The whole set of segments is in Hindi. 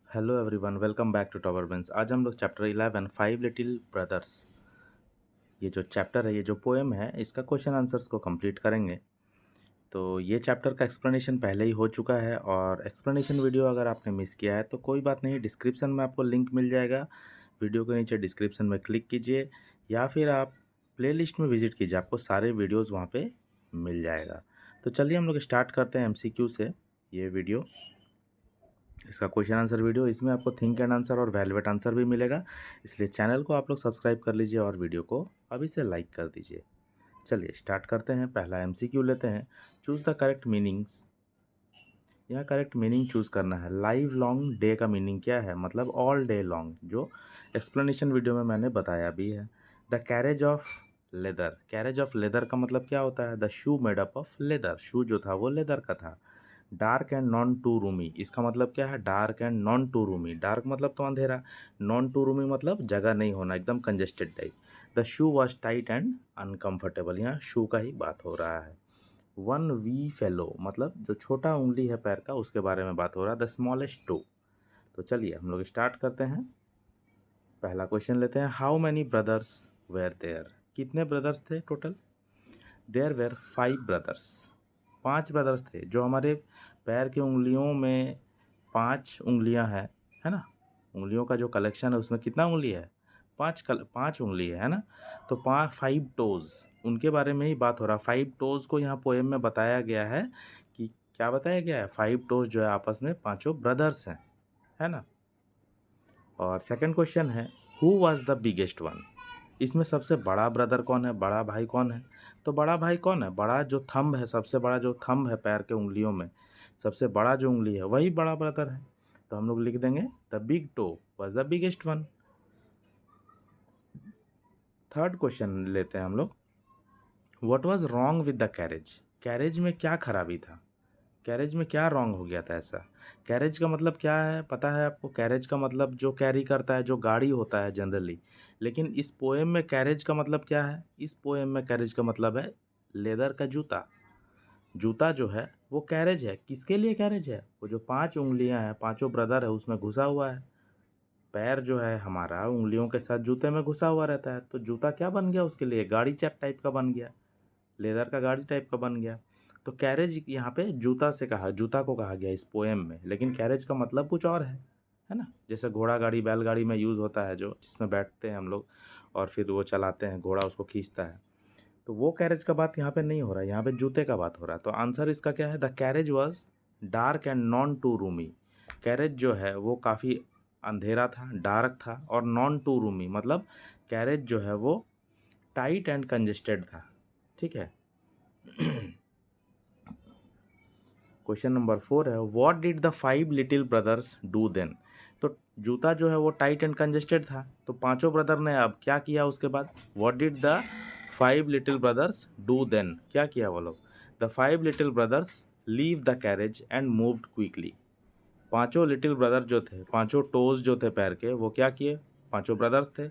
Hello everyone, welcome back to tower bench. आज हम लोग चैप्टर 11 फाइव लिटिल ब्रदर्स, ये जो चैप्टर है, ये जो पोएम है, इसका क्वेश्चन आंसर्स को कंप्लीट करेंगे। तो ये चैप्टर का एक्सप्लेनेशन पहले ही हो चुका है, और एक्सप्लेनेशन वीडियो अगर आपने मिस किया है तो कोई बात नहीं, डिस्क्रिप्शन में आपको लिंक मिल जाएगा। वीडियो के नीचे डिस्क्रिप्शन में क्लिक कीजिए या फिर आप प्लेलिस्ट में विजिट कीजिए, आपको सारे वीडियोज़ वहाँ पर मिल जाएगा। तो चलिए हम लोग स्टार्ट करते हैं MCQ से ये वीडियो, इसका क्वेश्चन आंसर वीडियो। इसमें आपको थिंक एंड आंसर और वैल्यूएट आंसर भी मिलेगा, इसलिए चैनल को आप लोग सब्सक्राइब कर लीजिए और वीडियो को अभी से लाइक कर दीजिए। चलिए स्टार्ट करते हैं। पहला MCQ लेते हैं। Choose the correct meanings. यहाँ करेक्ट मीनिंग चूज़ करना है। लाइव लॉन्ग डे का मीनिंग क्या है, मतलब ऑल डे लॉन्ग, जो एक्सप्लेनेशन वीडियो में मैंने बताया भी है। The carriage of leather. Carriage of leather का मतलब क्या होता है? The shoe made up of leather. Shoe जो था वो लेदर का था। Dark and known to roomy, इसका मतलब क्या है? Dark and known to Rumi. Dark मतलब तो अंधेरा, नॉन टू रूमी मतलब जगह नहीं होना, एकदम congested type. The shoe was tight and uncomfortable, यहाँ शू का ही बात हो रहा है। वन वी फेलो मतलब जो छोटा उंगली है पैर का, उसके बारे में बात हो रहा है। The smallest two. तो चलिए हम लोग स्टार्ट करते हैं। पहला क्वेश्चन लेते हैं। How many brothers were there. कितने ब्रदर्स थे total? There were 5 brothers. 5 brothers थे। जो हमारे पैर की उंगलियों में 5 उंगलियां हैं, है ना? उंगलियों का जो कलेक्शन है उसमें कितना उंगली है? 5 उंगली है ना? तो 5 टोज़, उनके बारे में ही बात हो रहा है। 5 टोज़ को यहाँ पोएम में बताया गया है कि क्या बताया गया है? 5 टोज़ जो है आपस में पाँचों ब्रदर्स हैं, है ना? और सेकंड क्वेश्चन है, who was the biggest one. इसमें सबसे बड़ा ब्रदर कौन है, बड़ा भाई कौन है? तो बड़ा भाई कौन है? बड़ा जो थंब है, सबसे बड़ा जो थंब है पैर के उंगलियों में, सबसे बड़ा जो उंगली है वही बड़ा ब्रदर है। तो हम लोग लिख देंगे the big toe was the biggest one. Third question लेते हैं हम लोग। What was wrong with the carriage. Carriage में क्या खराबी था? कैरेज में क्या रॉन्ग हो गया था ऐसा? कैरेज का मतलब क्या है पता है आपको? कैरेज का मतलब जो कैरी करता है, जो गाड़ी होता है जनरली। लेकिन इस पोएम में कैरेज का मतलब क्या है? इस पोएम में कैरेज का मतलब है लेदर का जूता। जूता जो है वो कैरेज है। किसके लिए कैरेज है? वो जो 5 उंगलियां हैं, पांचों ब्रदर है, उसमें घुसा हुआ है। पैर जो है हमारा उंगलियों के साथ जूते में घुसा हुआ रहता है, तो जूता क्या बन गया उसके लिए? गाड़ी चैप टाइप का बन गया, लेदर का गाड़ी टाइप का बन गया। तो कैरेज यहाँ पे जूता से कहा, जूता को कहा गया इस पोएम में, लेकिन कैरेज का मतलब कुछ और है ना? जैसे घोड़ा गाड़ी, बैलगाड़ी में यूज़ होता है, जो जिसमें बैठते हैं हम लोग और फिर वो चलाते हैं, घोड़ा उसको खींचता है। तो वो कैरेज का बात यहाँ पे नहीं हो रहा है, यहाँ पे जूते का बात हो रहा है। तो आंसर इसका क्या है? The carriage was dark and known to roomy. Carriage जो है वो काफ़ी अंधेरा था, डार्क था, और नॉन टू रूमी मतलब कैरेज जो है वो टाइट एंड कंजेस्टेड था। ठीक है। क्वेश्चन नंबर 4 है, what did the 5 little brothers do then. तो जूता जो है वो टाइट एंड कंजेस्टेड था, तो पांचों ब्रदर ने अब क्या किया उसके बाद? What did the 5 little brothers do then, क्या किया वो लोग? The 5 little brothers leave the carriage and moved quickly. पांचों लिटिल ब्रदर जो थे, पांचों टोज जो थे पैर के, वो क्या किए? पांचों ब्रदर्स थे,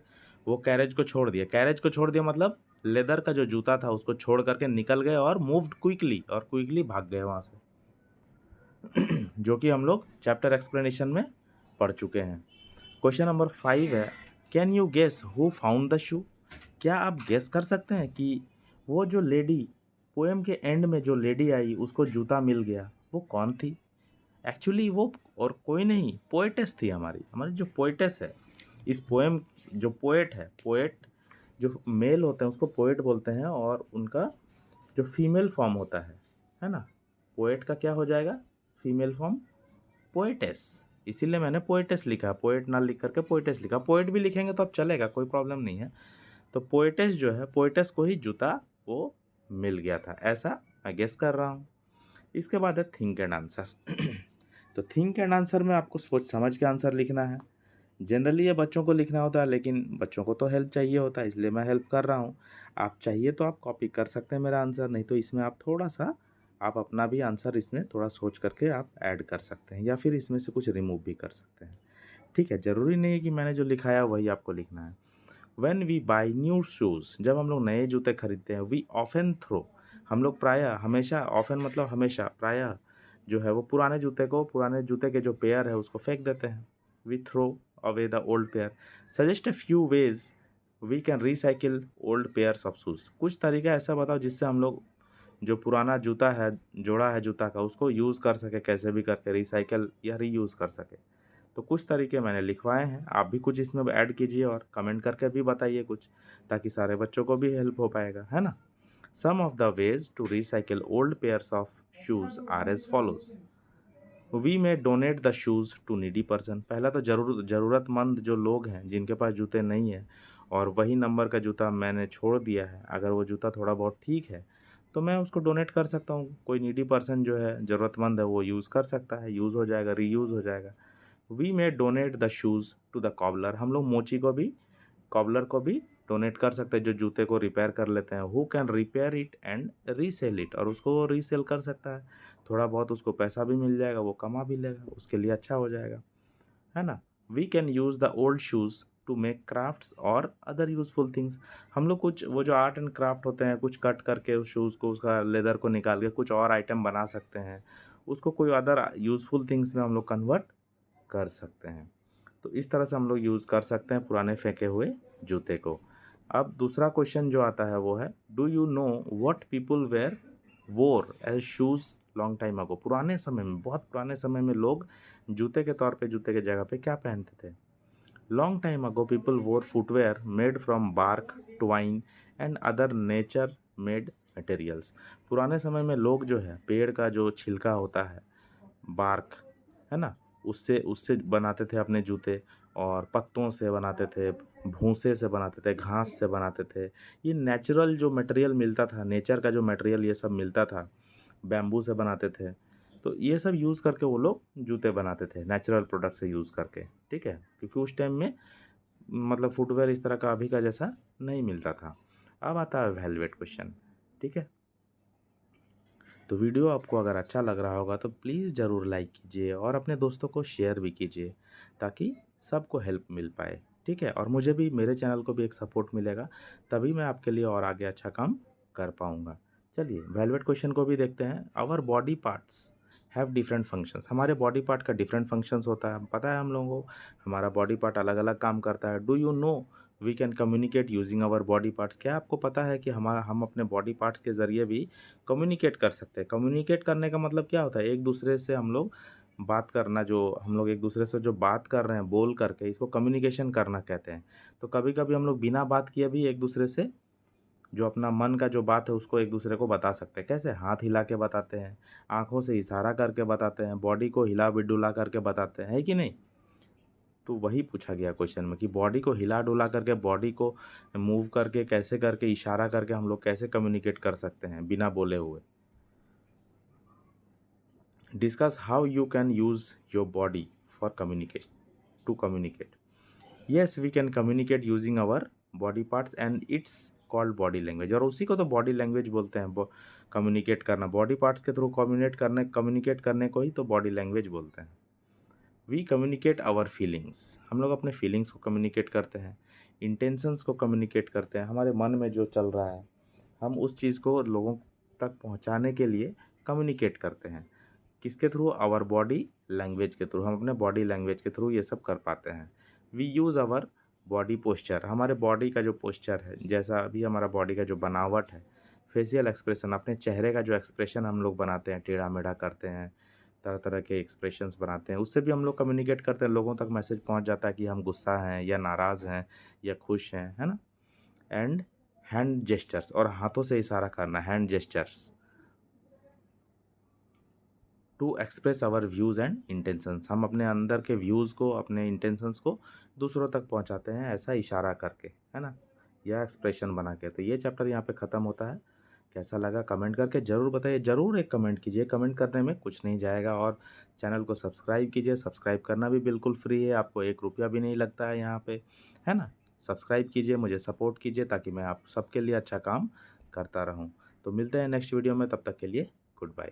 वो कैरेज को छोड़ दिया। कैरेज को छोड़ दिया मतलब लेदर का जो जूता था उसको छोड़ करके निकल गए, और मूव्ड क्विकली, और क्विकली भाग गए वहाँ से। जो कि हम लोग चैप्टर एक्सप्लेनेशन में पढ़ चुके हैं। क्वेश्चन नंबर 5 है, can you guess who found the shoe. क्या आप गेस कर सकते हैं कि वो जो लेडी, पोएम के एंड में जो लेडी आई उसको जूता मिल गया, वो कौन थी? एक्चुअली वो और कोई नहीं, पोएटेस थी। हमारी हमारी जो पोएटेस है इस पोएम, जो पोएट है, पोएट जो मेल होते हैं उसको पोएट बोलते हैं, और उनका जो फीमेल फॉर्म होता है ना? पोएट का क्या हो जाएगा? Female form poetess. इसीलिए मैंने पोएटेस लिखा, पोएट ना लिख करके पोएटेस लिखा। पोएट भी लिखेंगे तो अब चलेगा, कोई प्रॉब्लम नहीं है। तो पोएटेस जो है, पोएटेस को ही जूता वो मिल गया था, ऐसा मैं गेस कर रहा हूँ। इसके बाद है थिंक एंड आंसर। तो थिंक एंड आंसर में आपको सोच समझ के आंसर लिखना है। जनरली ये बच्चों को लिखना होता है, लेकिन बच्चों को तो हेल्प चाहिए होता है, इसलिए मैं हेल्प कर रहा हूँ। आप चाहिए तो आप कॉपी कर सकते हैं मेरा आंसर, नहीं तो इसमें आप थोड़ा सा आप अपना भी आंसर इसमें थोड़ा सोच करके आप ऐड कर सकते हैं, या फिर इसमें से कुछ रिमूव भी कर सकते हैं। ठीक है, ज़रूरी नहीं है कि मैंने जो लिखाया वही आपको लिखना है। When we buy new shoes, जब हम लोग नए जूते खरीदते हैं, वी ऑफन थ्रो, हम लोग प्रायः, हमेशा, ऑफन मतलब हमेशा, प्रायः जो है वो पुराने जूते को, पुराने जूते के जो पेयर है उसको फेंक देते हैं। we throw away the old pair. Suggest a few ways we can recycle old pairs of shoes. कुछ तरीका ऐसा बताओ जिससे हम लोग जो पुराना जूता है, जोड़ा है जूता का, उसको यूज़ कर सके, कैसे भी करके रिसाइकल या रीयूज़ कर सके। तो कुछ तरीके मैंने लिखवाए हैं, आप भी कुछ इसमें ऐड कीजिए और कमेंट करके भी बताइए कुछ, ताकि सारे बच्चों को भी हेल्प हो पाएगा, है ना। Some of the ways to recycle old pairs of shoes are as follows. We may donate the shoes to needy person. पहला तो ज़रूरतमंद जो लोग हैं जिनके पास जूते नहीं हैं और वही नंबर का जूता मैंने छोड़ दिया है, अगर वो जूता थोड़ा बहुत ठीक है तो मैं उसको डोनेट कर सकता हूँ। कोई नीडी पर्सन जो है, ज़रूरतमंद है, वो यूज़ कर सकता है, यूज़ हो जाएगा, रीयूज़ हो जाएगा। We may donate the shoes to the cobbler. हम लोग मोची को भी, कॉबलर को भी डोनेट कर सकते हैं जो जूते को रिपेयर कर लेते हैं। Who can repair it and resale it. और उसको वो रीसेल कर सकता है, थोड़ा बहुत उसको पैसा भी मिल जाएगा, वो कमा भी लेगा, उसके लिए अच्छा हो जाएगा, है ना। We can use the old shoes to make crafts और अदर यूज़फुल थिंग्स। हम लोग कुछ वो जो आर्ट एंड क्राफ्ट होते हैं, कुछ कट करके उस शूज़ को, उसका लेदर को निकाल के कुछ और आइटम बना सकते हैं, उसको कोई अदर यूज़फुल थिंग्स में हम लोग कन्वर्ट कर सकते हैं। तो इस तरह से हम लोग यूज़ कर सकते हैं पुराने फेंके हुए जूते को। अब दूसरा क्वेश्चन जो आता है वो है, do you know what people wore as shoes long time ago. पुराने समय में, बहुत पुराने समय में लोग जूते के तौर पे, जूते के जगह पे क्या पहनते थे। Long time ago people wore footwear made from bark, twine and other nature made materials. पुराने समय में लोग जो है, पेड़ का जो छिलका होता है, बार्क, है ना, उससे उससे बनाते थे अपने जूते, और पत्तों से बनाते थे, भूसे से बनाते थे, घास से बनाते थे। ये नेचुरल जो मटेरियल मिलता था, नेचर का जो मटेरियल ये सब मिलता था, बैम्बू से बनाते थे। तो ये सब यूज़ करके वो लोग जूते बनाते थे, नेचुरल प्रोडक्ट से यूज़ करके, ठीक है। क्योंकि उस टाइम में मतलब फुटवेयर इस तरह का अभी का जैसा नहीं मिलता था। अब आता है वेलवेट क्वेश्चन, ठीक है। तो वीडियो आपको अगर अच्छा लग रहा होगा तो प्लीज़ ज़रूर लाइक कीजिए और अपने दोस्तों को शेयर भी कीजिए, ताकि सबको हेल्प मिल पाए, ठीक है। और मुझे भी, मेरे चैनल को भी एक सपोर्ट मिलेगा, तभी मैं आपके लिए और आगे अच्छा काम कर पाऊँगा। चलिए वेलवेट क्वेश्चन को भी देखते हैं। Our body parts have different functions. हमारे बॉडी पार्ट का डिफरेंट फंक्शंस होता है, पता है हम लोगों को, हमारा बॉडी पार्ट अलग अलग काम करता है। Do you know we can communicate using our body parts. क्या आपको पता है कि हम अपने बॉडी पार्ट्स के ज़रिए भी कम्युनिकेट कर सकते हैं। कम्युनिकेट करने का मतलब क्या होता है, एक दूसरे से हम लोग बात करना, जो हम लोग एक दूसरे से जो बात कर रहे हैं बोल करके, इसको कम्युनिकेशन करना कहते हैं। तो कभी कभी हम लोग बिना बात किए भी एक दूसरे से जो अपना मन का जो बात है उसको एक दूसरे को बता सकते हैं। कैसे? हाथ हिला के बताते हैं, आंखों से इशारा करके बताते हैं, बॉडी को हिला डुला करके बताते हैं, है कि नहीं। तो वही पूछा गया क्वेश्चन में कि बॉडी को हिला डुला करके, बॉडी को मूव करके, कैसे करके, इशारा करके हम लोग कैसे कम्युनिकेट कर सकते हैं बिना बोले हुए। Discuss how you can use your body for communicate, to communicate. Yes, we can communicate using our body parts and it's called body language. और उसी को तो बॉडी लैंग्वेज बोलते हैं। कम्युनिकेट करना, बॉडी पार्ट्स के थ्रू कम्युनिकेट करने को ही तो बॉडी लैंग्वेज बोलते हैं। We communicate our feelings. हम लोग अपने फीलिंग्स को कम्युनिकेट करते हैं, इंटेंशंस को कम्युनिकेट करते हैं। हमारे मन में जो चल रहा है, हम उस चीज़ को लोगों तक पहुंचाने के लिए कम्युनिकेट करते हैं। किसके थ्रू? आवर बॉडी लैंग्वेज के थ्रू। हम अपने बॉडी लैंग्वेज के थ्रू ये सब कर पाते हैं। We use our body posture. हमारे बॉडी का जो पोस्चर है, जैसा अभी हमारा बॉडी का जो बनावट है, फेशियल एक्सप्रेशन, अपने चेहरे का जो एक्सप्रेशन हम लोग बनाते हैं, टेढ़ा मेढ़ा करते हैं, तरह तरह के एक्सप्रेशंस बनाते हैं, उससे भी हम लोग कम्युनिकेट करते हैं। लोगों तक मैसेज पहुंच जाता है कि हम गुस्सा हैं या नाराज़ हैं या खुश हैं, है ना। एंड हैंड जेस्चर्स, और हाथों से इशारा करना, hand gestures, to express our views and intentions. हम अपने अंदर के व्यूज़ को, अपने इंटेंशंस को दूसरों तक पहुंचाते हैं, ऐसा इशारा करके, है ना, या एक्सप्रेशन बना के। तो ये चैप्टर यहाँ पे ख़त्म होता है। कैसा लगा कमेंट करके ज़रूर बताइए। ज़रूर एक कमेंट कीजिए, कमेंट करने में कुछ नहीं जाएगा। और चैनल को सब्सक्राइब कीजिए, सब्सक्राइब करना भी बिल्कुल फ्री है, आपको 1 रुपया भी नहीं लगता है यहाँ पे, है ना। सब्सक्राइब कीजिए, मुझे सपोर्ट कीजिए, ताकि मैं आप सबके लिए अच्छा काम करता रहूँ। तो मिलते हैं नेक्स्ट वीडियो में, तब तक के लिए गुड बाय।